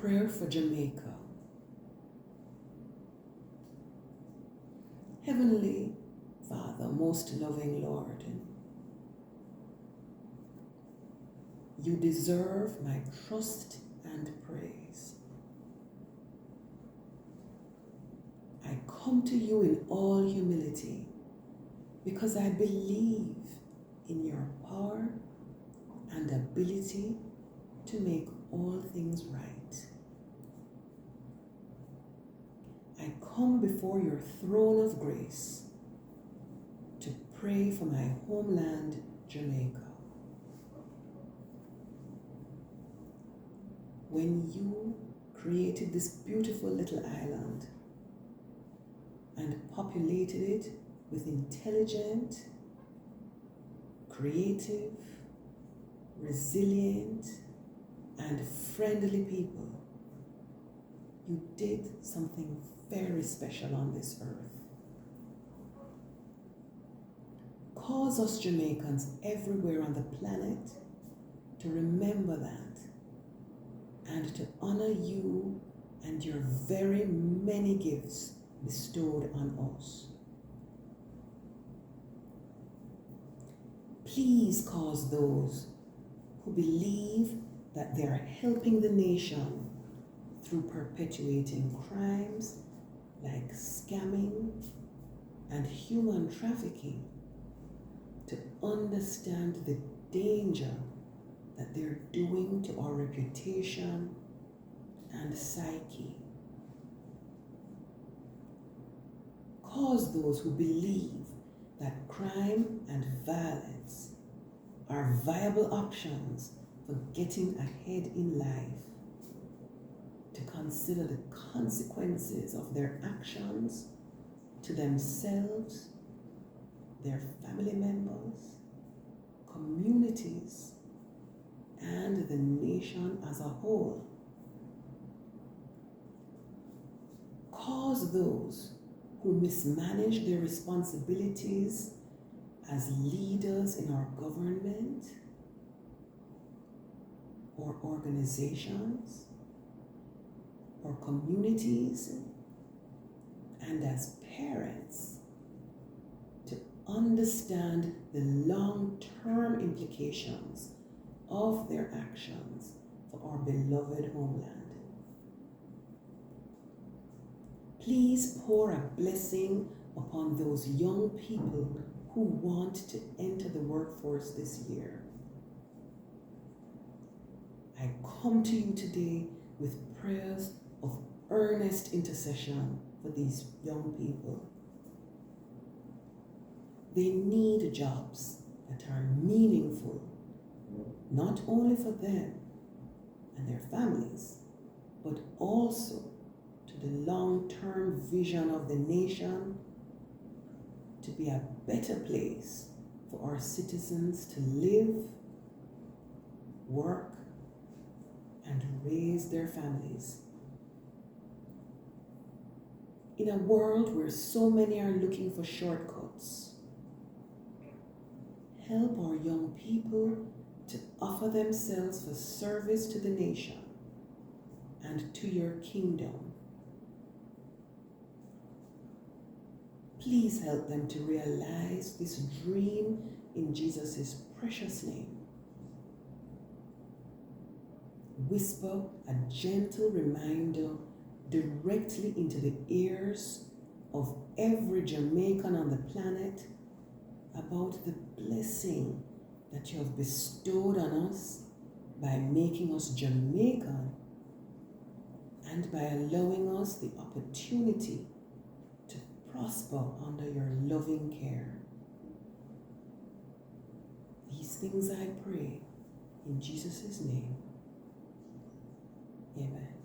prayer for Jamaica. Heavenly Father, most loving Lord, you deserve my trust and praise. I come to you in all humility because I believe in your power and ability to make all things right. I come before your throne of grace to pray for my homeland, Jamaica. When you created this beautiful little island and populated it with intelligent, creative, resilient, and friendly people, you did something very special on this earth. Cause us Jamaicans everywhere on the planet to remember that and to honor you and your very many gifts bestowed on us. Please cause those who believe that they are helping the nation through perpetuating crimes like scamming and human trafficking to understand the danger that they're doing to our reputation and psyche. Cause those who believe that crime and violence are viable options for getting ahead in life to consider the consequences of their actions to themselves, their family members, communities, and the nation as a whole. Cause those who mismanage their responsibilities as leaders in our government or organizations or communities and as parents to understand the long-term implications of their actions for our beloved homeland. Please pour a blessing upon those young people who want to enter the workforce this year. I come to you today with prayers of earnest intercession for these young people. They need jobs that are meaningful, not only for them and their families, but also to the long-term vision of the nation to be a better place for our citizens to live, work, and raise their families. In a world where so many are looking for shortcuts, help our young people to offer themselves for service to the nation and to your kingdom. Please help them to realize this dream in Jesus' precious name. Whisper a gentle reminder directly into the ears of every Jamaican on the planet about the blessing that you have bestowed on us by making us Jamaican and by allowing us the opportunity to prosper under your loving care. These things I pray in Jesus' name. Amen.